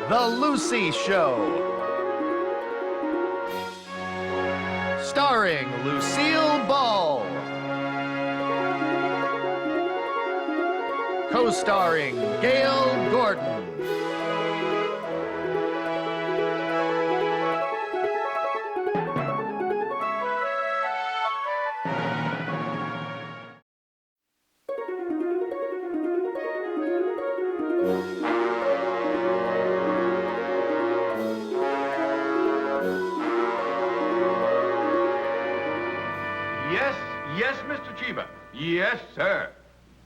The Lucy Show. Starring Lucille Ball. Co-starring Gail Gordon. Yes, Mr. Cheever. Yes, sir.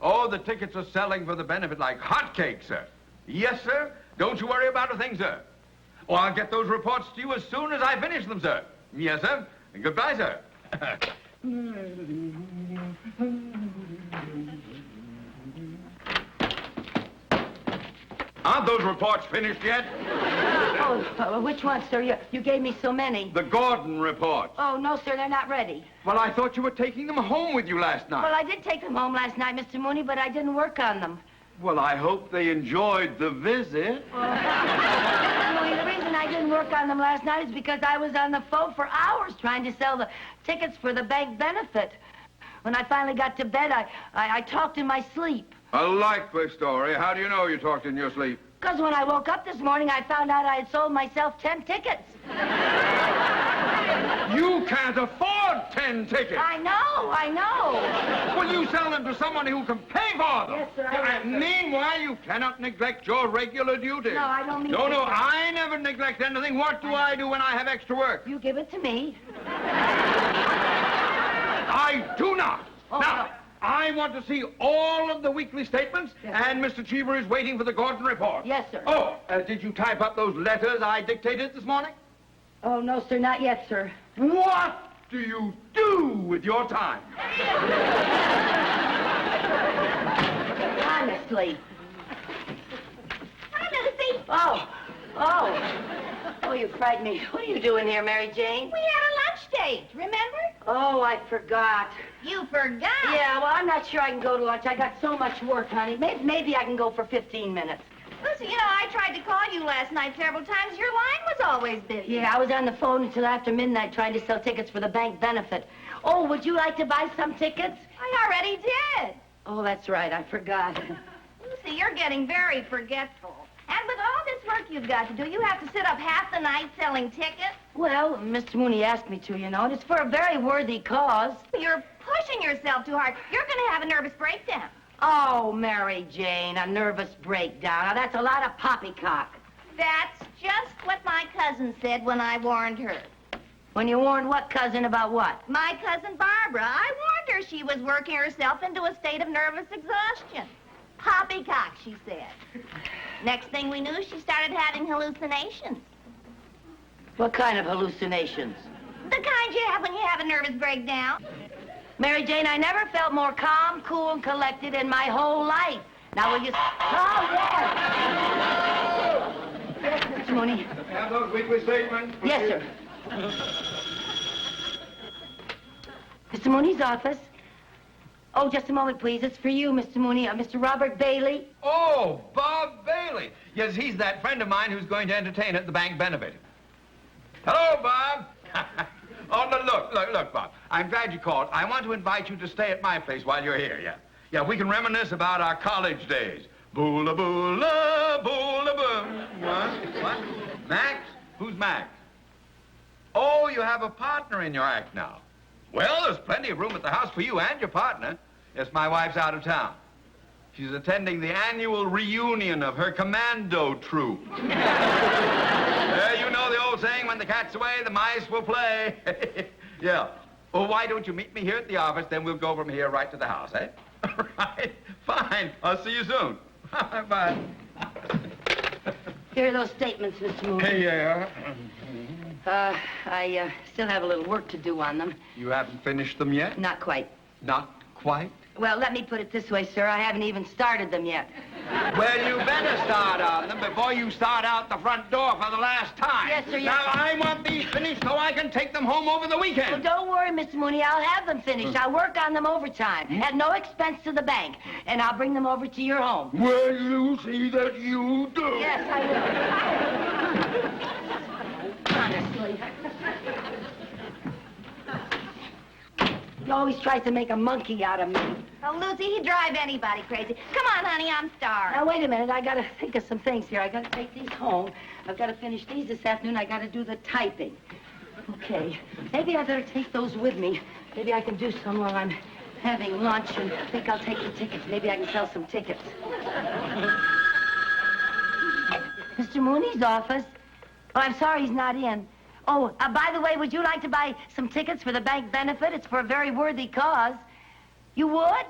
Oh, the tickets are selling for the benefit like hotcakes, sir. Yes, sir. Don't you worry about a thing, sir. Oh, I'll get those reports to you as soon as I finish them, sir. Yes, sir. And goodbye, sir. Aren't those reports finished yet? Oh, which one, sir? You gave me so many. The Gordon reports. Oh, no, sir, they're not ready. Well, I thought you were taking them home with you last night. Well, I did take them home last night, Mr. Mooney, but I didn't work on them. Well, I hope they enjoyed the visit. Mr. Mooney, the reason I didn't work on them last night is because I was on the phone for hours trying to sell the tickets for the bank benefit. When I finally got to bed, I talked in my sleep. A likely story. How do you know you talked in your sleep? Because when I woke up this morning, I found out I had sold myself 10 tickets. You can't afford 10 tickets. I know. Well, you sell them to someone who can pay for them. Yes, sir, I will, sir. Meanwhile, you cannot neglect your regular duties. No, I don't mean No, to, no, sir. I never neglect anything. What do I do when I have extra work? You give it to me. I do not. Oh, Now, no. I want to see all of the weekly statements, Yes. and Mr. Cheever is waiting for the Gordon report. Yes, sir. Oh, did you type up those letters I dictated this morning? Oh, no, sir, not yet, sir. What do you do with your time? Honestly. Hi, Lucy. Oh, you frightened me. What are you doing here, Mary Jane? We had a lunch date, remember? Oh, I forgot. You forgot. Yeah, well, I'm not sure I can go to lunch. I got so much work, honey. Maybe I can go for 15 minutes. Lucy, you know, I tried to call you last night several times. Your line was always busy. Yeah, I was on the phone until after midnight trying to sell tickets for the bank benefit. Oh, would you like to buy some tickets? I already did. Oh, that's right. I forgot. Lucy, you're getting very forgetful. And with all this work you've got to do, you have to sit up half the night selling tickets. Well, Mr. Mooney asked me to, you know, and it's for a very worthy cause. You're pushing yourself too hard. You're going to have a nervous breakdown. Oh, Mary Jane, a nervous breakdown. Now, that's a lot of poppycock. That's just what my cousin said when I warned her. When you warned what cousin about what? My cousin Barbara. I warned her she was working herself into a state of nervous exhaustion. Poppycock, she said. Next thing we knew, she started having hallucinations. What kind of hallucinations? The kind you have when you have a nervous breakdown. Mary Jane, I never felt more calm, cool, and collected in my whole life. Now, will you... Oh, yes! Yes, Mr. Mooney. Have those weekly statements. Please. Yes, sir. Mr. Mooney's office. Oh, just a moment, please. It's for you, Mr. Mooney. Mr. Robert Bailey. Oh, Bob Bailey. Yes, he's that friend of mine who's going to entertain at the bank benefit. Hello, Bob. Oh, no, look, Bob. I'm glad you called. I want to invite you to stay at my place while you're here, yeah. Yeah, we can reminisce about our college days. Boola, boola, boola, boo. What? Max? Who's Max? Oh, you have a partner in your act now. Well, there's plenty of room at the house for you and your partner. Yes, my wife's out of town. She's attending the annual reunion of her commando troop. You know the old saying, when the cat's away, the mice will play. Yeah. Well, why don't you meet me here at the office, then we'll go from here right to the house, eh? Right. Fine. I'll see you soon. Bye. Here are those statements, Mr. Mooney. Yeah. I still have a little work to do on them. You haven't finished them yet? Not quite. Not quite? Well, let me put it this way, sir. I haven't even started them yet. Well, you better start on them before you start out the front door for the last time. Yes, sir, yes. Now, I want these finished so I can take them home over the Well, weekend. don't worry, Mr. Mooney. I'll have them finished. I'll work on them overtime at no expense to the bank, and I'll bring them over to your home. Well, you see that you do. Yes, I will. Honestly. He always tries to make a monkey out of me. Oh, Lucy, he'd drive anybody crazy. Come on, honey, I'm starved. Now, wait a minute. I gotta think of some things here. I gotta take these home. I've gotta finish these this afternoon. I gotta do the typing. Okay. Maybe I better take those with me. Maybe I can do some while I'm having lunch, and I think I'll take the tickets. Maybe I can sell some tickets. Mr. Mooney's office? Oh, I'm sorry he's not in. Oh, by the way, would you like to buy some tickets for the bank benefit? It's for a very worthy cause. You would?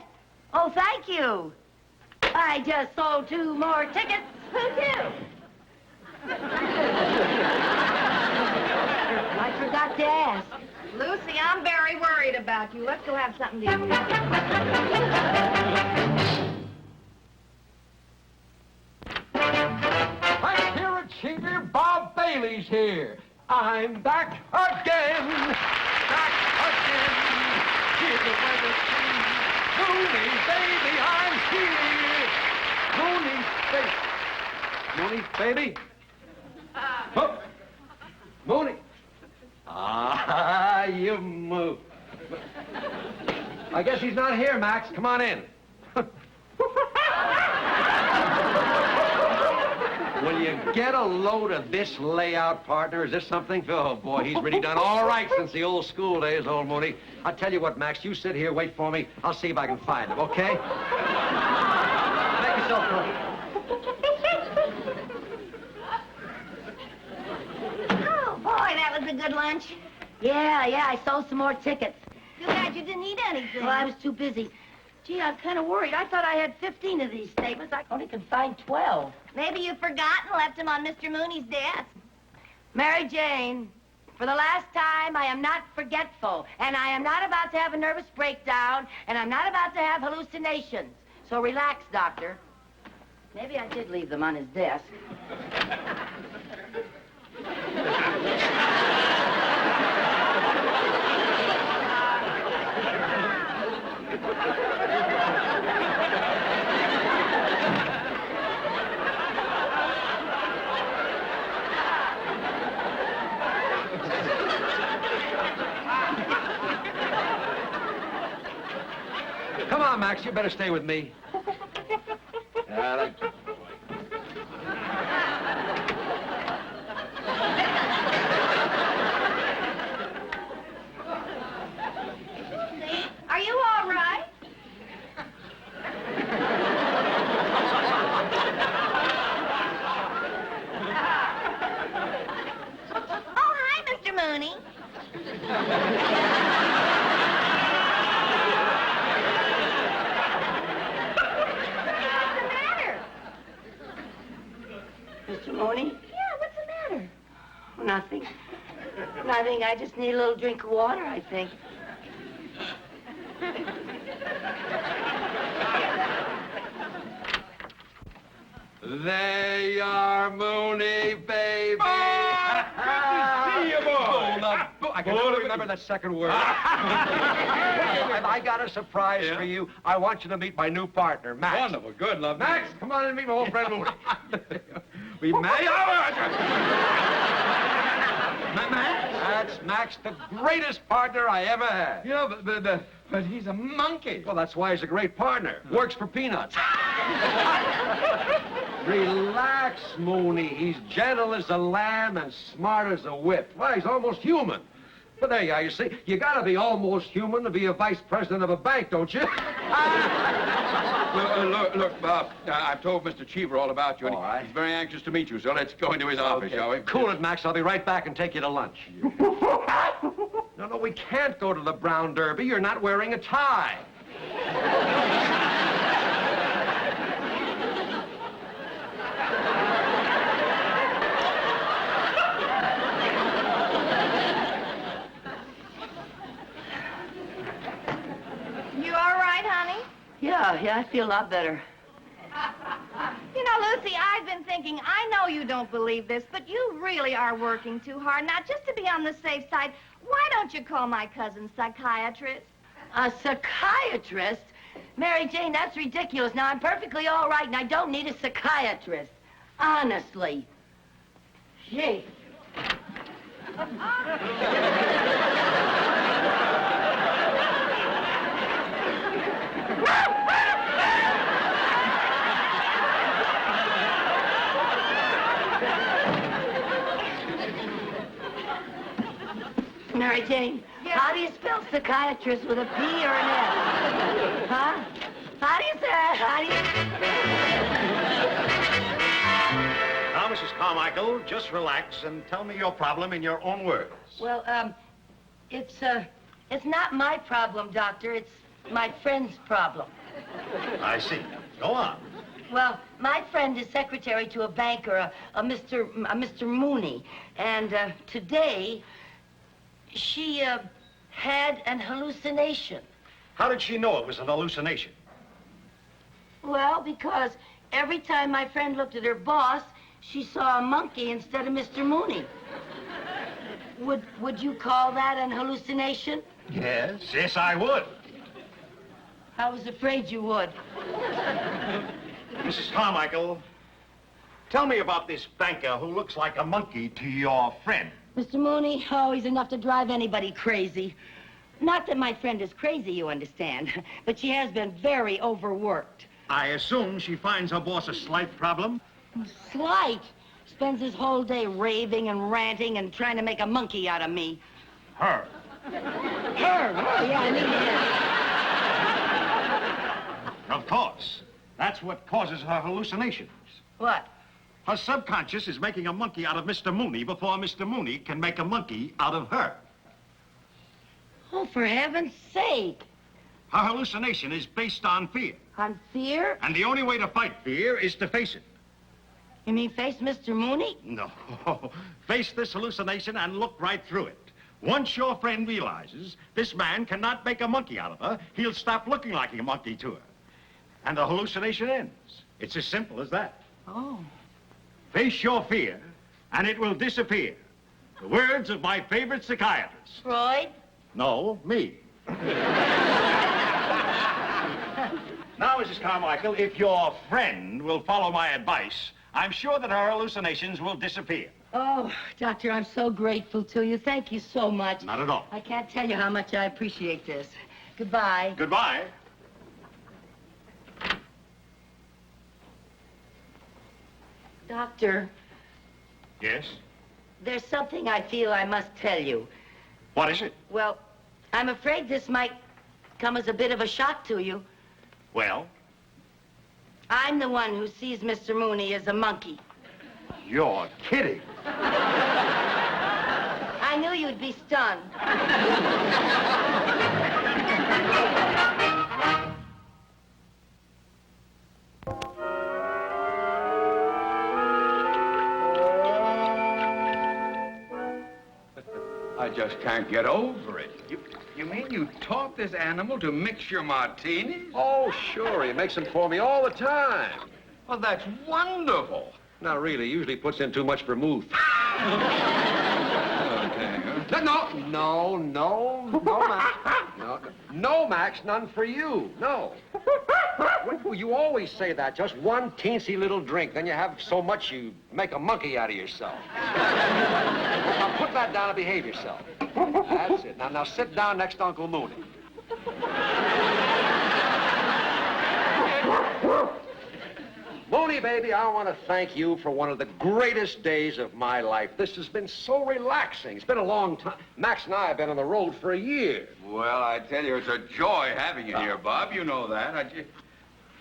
Oh, thank you. I just sold 2 more tickets. Who to? I forgot to ask. Lucy, I'm very worried about you. Let's go have something to eat. Let's hear it, Cheever. Bob Bailey's here. I'm back again. Back again. Hear the weather change. Mooney, baby, I'm here. Mooney, baby. Mooney, baby. Oh. Mooney. Ah, you move. I guess he's not here, Max. Come on in. Will you get a load of this layout, partner? Is this something? Oh, boy, he's really done all right since the old school days, old Mooney. I'll tell you what, Max, you sit here, wait for me. I'll see if I can find him, okay? Make yourself comfortable. Oh, boy, that was a good lunch. Yeah, I sold some more tickets. Too bad you didn't eat anything. Well, I was too busy. Gee, I'm kind of worried. I thought I had 15 of these statements. I only can find 12. Maybe you forgot and left them on Mr. Mooney's desk. Mary Jane, for the last time, I am not forgetful, and I am not about to have a nervous breakdown, and I'm not about to have hallucinations. So relax, Doctor. Maybe I did leave them on his desk. Come on, Max, you better stay with me. Are you all right? Oh, hi, Mr. Mooney. Mr. Mooney? Yeah, what's the matter? Nothing. Nothing. I just need a little drink of water, I think. There you are, Mooney, baby. Good to see you, boy. I can never remember that second word. I got a surprise for you. I want you to meet my new partner, Max. Wonderful. Good, love. Max, come on and meet my old friend Mooney. We may. That's Max, the greatest partner I ever had. Yeah, but he's a monkey. Well, that's why he's a great partner. Works for peanuts. Relax, Mooney. He's gentle as a lamb and smart as a whip. Why, he's almost human. But there you are, you see. You gotta be almost human to be a vice president of a bank, don't you? Look, Bob, I've told Mr. Cheever all about you, and All right. he's very anxious to meet you, so let's go into his office, shall we? Cool it, Max. I'll be right back and take you to lunch. No, we can't go to the Brown Derby. You're not wearing a tie. You all right, honey? Yeah, I feel a lot better. You know, Lucy, I've been thinking, I know you don't believe this, but you really are working too hard. Now, just to be on the safe side, why don't you call my cousin psychiatrist? A psychiatrist? Mary Jane, that's ridiculous. Now, I'm perfectly all right, and I don't need a psychiatrist. Honestly. Gee. Mary Jane, how do you spell psychiatrist with a P or an S? Huh? How do you say it? How do you... Now, Mrs. Carmichael, just relax and tell me your problem in your own words. Well, it's not my problem, Doctor. It's my friend's problem. I see. Go on. Well, my friend is secretary to a banker, a Mr. Mooney, and today she had an hallucination. How did she know it was an hallucination? Well, because every time my friend looked at her boss, she saw a monkey instead of Mr. Mooney. Would you call that an hallucination? Yes. Yes, I would. I was afraid you would. Mrs. Carmichael, tell me about this banker who looks like a monkey to your friend. Mr. Mooney, oh, he's enough to drive anybody crazy. Not that my friend is crazy, you understand, but she has been very overworked. I assume she finds her boss a slight problem? Slight. Spends his whole day raving and ranting and trying to make a monkey out of me. Her. Her? Oh, yeah, I mean her. Of course. That's what causes her hallucinations. What? Her subconscious is making a monkey out of Mr. Mooney before Mr. Mooney can make a monkey out of her. Oh, for heaven's sake. Her hallucination is based on fear. On fear? And the only way to fight fear is to face it. You mean face Mr. Mooney? No. Face this hallucination and look right through it. Once your friend realizes this man cannot make a monkey out of her, he'll stop looking like a monkey to her. And the hallucination ends. It's as simple as that. Oh. Face your fear, and it will disappear. The words of my favorite psychiatrist. Freud? No, me. Now, Mrs. Carmichael, if your friend will follow my advice, I'm sure that her hallucinations will disappear. Oh, Doctor, I'm so grateful to you. Thank you so much. Not at all. I can't tell you how much I appreciate this. Goodbye. Goodbye. Doctor, Yes? there's something I feel I must tell you. What is it? Well, I'm afraid this might come as a bit of a shock to you. Well, I'm the one who sees Mr. Mooney as a monkey. you're kidding. I knew you'd be stunned. I just can't get over it. You mean you taught this animal to mix your martinis? Oh, sure. He makes them for me all the time. Well, that's wonderful. Not really. He usually puts in too much vermouth. No, Max. No, Max, none for you. No. Well, you always say that. Just one teensy little drink. Then you have so much you make a monkey out of yourself. Now, put that down and behave yourself. That's it. Now sit down next to Uncle Mooney. Mooney, baby, I want to thank you for one of the greatest days of my life. This has been so relaxing. It's been a long time. Max and I have been on the road for a year. Well, I tell you, it's a joy having you here, Bob. You know that.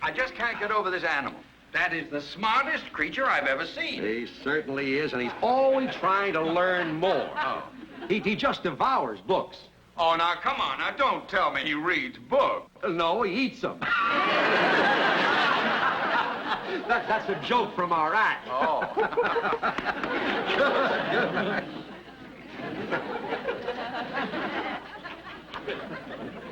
I just can't get over this animal. That is the smartest creature I've ever seen. He certainly is, and he's always trying to learn more. Oh. He just devours books. Oh, now, come on. Now, don't tell me he reads books. No, he eats them. That's a joke from our act. Oh. Good.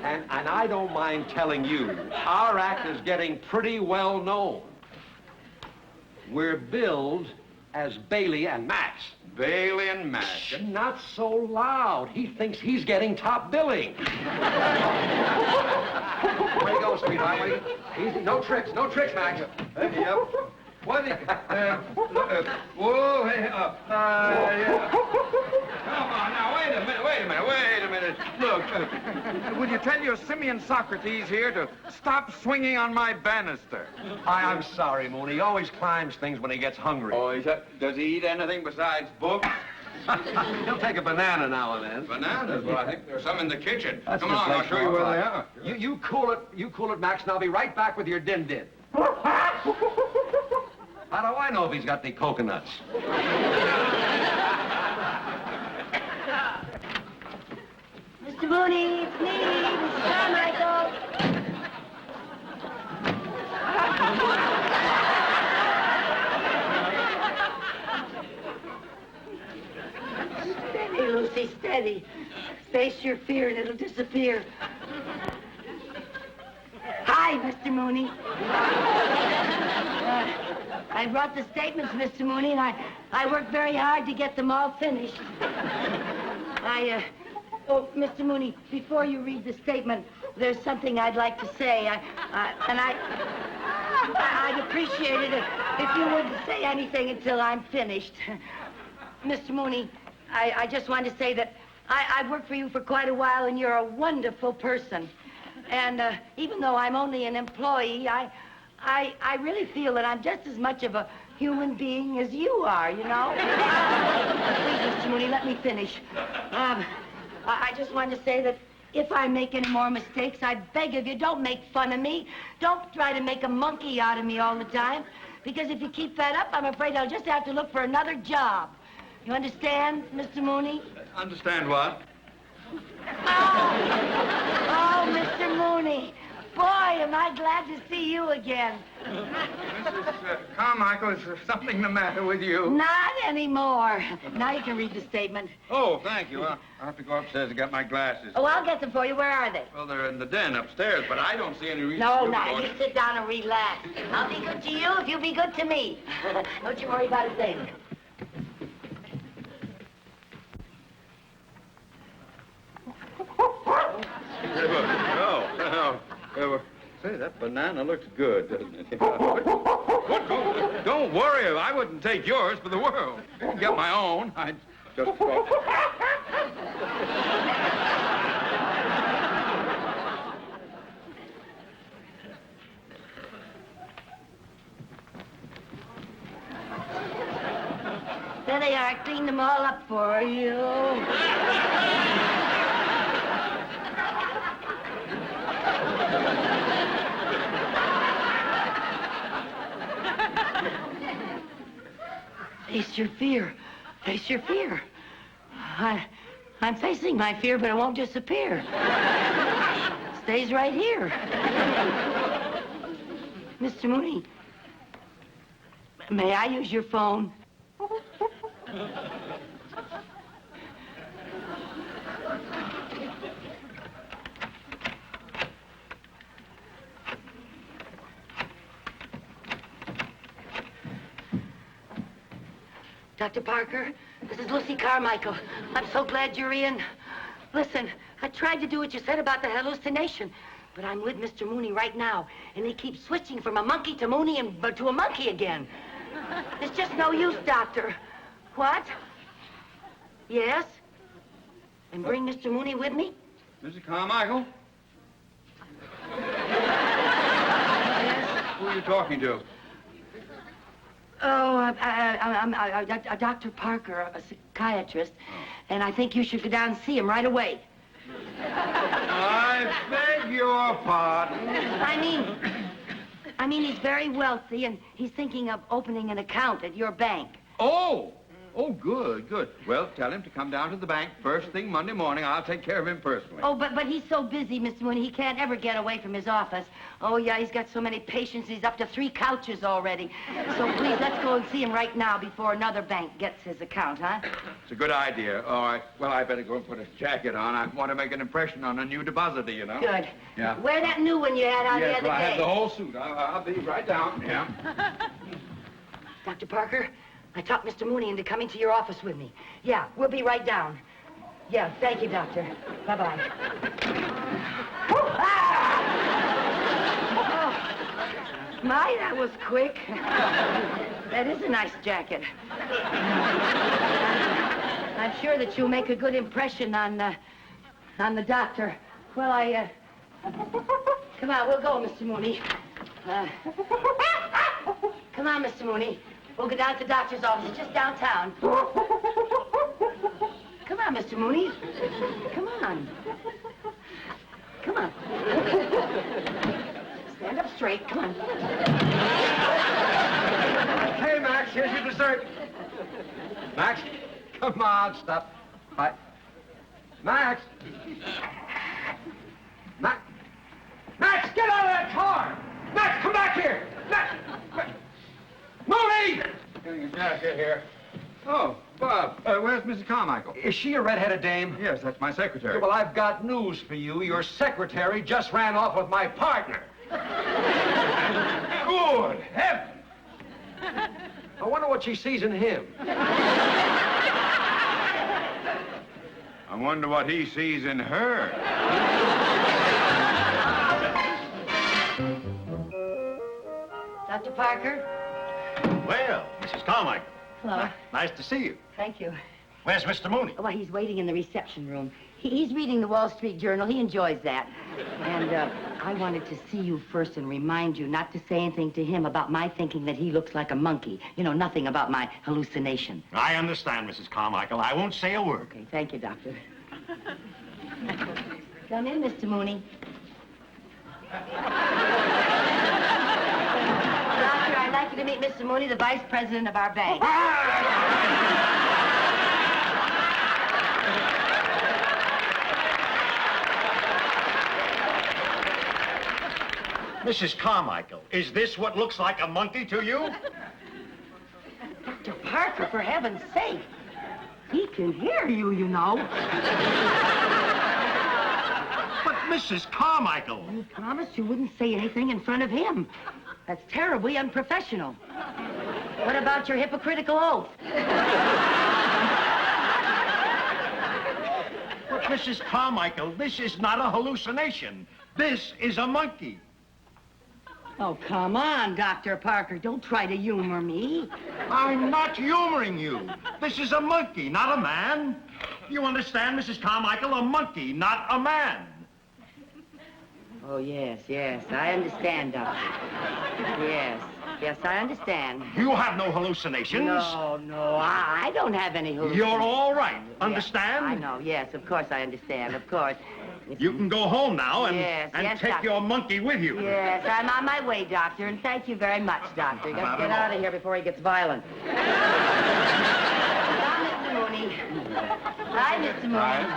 And I don't mind telling you, our act is getting pretty well known. We're billed as Bailey and Max. Bailey and Max. Shh, not so loud. He thinks he's getting top billing. Where you go, sweetheart? Where you... Easy. No tricks, Max. Yep. What? Whoa, hey, yeah. Come on, now, wait a minute. Look, will you tell your simian Socrates here to stop swinging on my banister? I'm sorry, Mooney. He always climbs things when he gets hungry. Oh, does he eat anything besides books? He'll take a banana now and then. Bananas? Well, I think there's some in the kitchen. That's Come on, I'll show you where they are. You cool it, Max, and I'll be right back with your din-din. How do I know if he's got any coconuts? Mr. Mooney, it's me, Mrs. Carmichael. Steady, Lucy, steady. Face your fear and it'll disappear. Hi, Mr. Mooney. I brought the statements, Mr. Mooney, and I worked very hard to get them all finished. Oh, Mr. Mooney, before you read the statement, there's something I'd like to say. I'd appreciate it if you wouldn't say anything until I'm finished. Mr. Mooney, I just wanted to say that I've worked for you for quite a while, and you're a wonderful person. And even though I'm only an employee, I really feel that I'm just as much of a human being as you are, you know? Please, Mr. Mooney, let me finish. I just wanted to say that if I make any more mistakes, I beg of you, don't make fun of me. Don't try to make a monkey out of me all the time. Because if you keep that up, I'm afraid I'll just have to look for another job. You understand, Mr. Mooney? Understand what? Oh, Mr. Mooney. Boy, am I glad to see you again. Mrs. Carmichael, is there something the matter with you? Not anymore. Now you can read the statement. Oh, thank you. I'll have to go upstairs and get my glasses. Oh, I'll get them for you. Where are they? Well, they're in the den upstairs, but I don't see any reason No, to now, you sit down and relax. I'll be good to you if you be good to me. Don't you worry about a thing. Say, that banana looks good, doesn't it? Don't worry. I wouldn't take yours for the world. I'd get my own. I'd just... There they are. I cleaned them all up for you. Face your fear. Face your fear. I'm facing my fear, but it won't disappear. Stays right here. Mr. Mooney, may I use your phone? Dr. Parker, this is Lucy Carmichael. I'm so glad you're in. Listen, I tried to do what you said about the hallucination, but I'm with Mr. Mooney right now, and he keeps switching from a monkey to Mooney and to a monkey again. It's just no use, Doctor. What? Yes? And bring Mr. Mooney with me? Mrs. Carmichael? Yes? Who are you talking to? Oh, I'm Dr. Parker, a psychiatrist, and I think you should go down and see him right away. I beg your pardon. I mean, he's very wealthy, and he's thinking of opening an account at your bank. Oh, good. Well, tell him to come down to the bank first thing Monday morning. I'll take care of him personally. Oh, but he's so busy, Mr. Mooney, he can't ever get away from his office. Oh, yeah, he's got so many patients. He's up to 3 couches already. So please, let's go and see him right now before another bank gets his account, huh? It's a good idea. All right. Well, I better go and put a jacket on. I want to make an impression on a new depositor, you know. Good. Yeah. Wear that new one you had on the Yes, other well, I day. have the whole suit. I'll be right down. Yeah. Dr. Parker, I talked Mr. Mooney into coming to your office with me. Yeah, we'll be right down. Yeah, thank you, Doctor. Bye-bye. My, that was quick. That is a nice jacket. I'm sure that you'll make a good impression on the doctor. Well, come on, we'll go, Mr. Mooney. Come on, Mr. Mooney. We'll go down to the doctor's office. It's just downtown. Come on, Mr. Mooney. Come on. Come on. Stand up straight. Come on. Hey, Max, here's your dessert. Max, come on, stop. Bye. Max! Max, get out of that car! Max, come back here! Max! Mooney! Getting a jacket here. Oh, Bob, where's Mrs. Carmichael? Is she a red-headed dame? Yes, that's my secretary. Well, I've got news for you. Your secretary just ran off with my partner. Good heavens! I wonder what she sees in him. I wonder what he sees in her. Dr. Parker? Well, Mrs. Carmichael. Hello. Nice to see you. Thank you. Where's Mr. Mooney? Well, he's waiting in the reception room. He's reading the Wall Street Journal. He enjoys that. And I wanted to see you first and remind you not to say anything to him about my thinking that he looks like a monkey. You know, nothing about my hallucination. I understand, Mrs. Carmichael. I won't say a word. Okay, thank you, Doctor. Come in, Mr. Mooney. Doctor, I'd like you to meet Mr. Mooney, the vice president of our bank. Mrs. Carmichael, is this what looks like a monkey to you? Dr. Parker, for heaven's sake. He can hear you, you know. But, Mrs. Carmichael. You promised you wouldn't say anything in front of him. That's terribly unprofessional. What about your hypocritical oath? But, Mrs. Carmichael, this is not a hallucination. This is a monkey. Oh, come on, Dr. Parker. Don't try to humor me. I'm not humoring you. This is a monkey, not a man. You understand, Mrs. Carmichael? A monkey, not a man. Oh, yes, I understand, Doctor. Yes, I understand. You have no hallucinations. No, I don't have any hallucinations. You're all right. Understand? I know, yes, of course I understand, of course. You can go home now and, Yes, take Doctor. your monkey with you. Yes, I'm on my way, Doctor, and thank you very much, Doctor. You got to get out of here before he gets violent. Bye, Mr. Mooney. Bye, Mr. Mooney.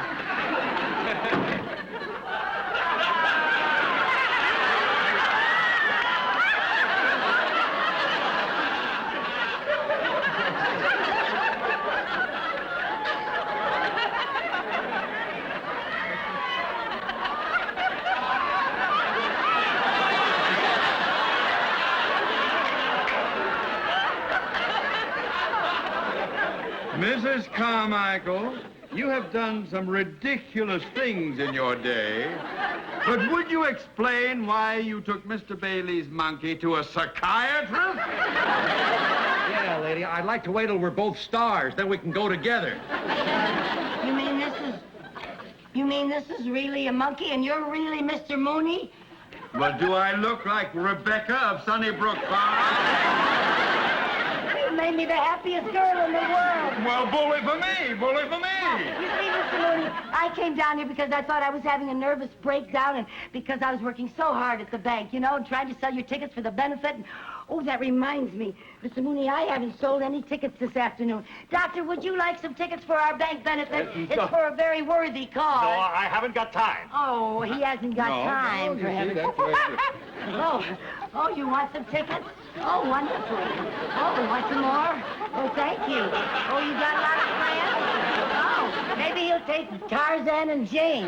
Mrs. Carmichael, you have done some ridiculous things in your day. But would you explain why you took Mr. Bailey's monkey to a psychiatrist? Yeah, lady, I'd like to wait till we're both stars. Then we can go together. You mean this is really a monkey and you're really Mr. Mooney? But do I look like Rebecca of Sunnybrook Farm? You made me the happiest girl in the world. Well, bully for me, bully for me. You see, Mr. Mooney, I came down here because I thought I was having a nervous breakdown and because I was working so hard at the bank, you know, and trying to sell your tickets for the benefit. And, oh, that reminds me, Mr. Mooney, I haven't sold any tickets this afternoon. Doctor, would you like some tickets for our bank benefit? It's for a very worthy cause. No, I haven't got time. Oh, he hasn't got time for heaven's sake. Oh, you want some tickets? Oh, wonderful. Oh, you want some more? Oh, thank you. Oh, you got a lot of friends? Oh, maybe he'll take Tarzan and Jane.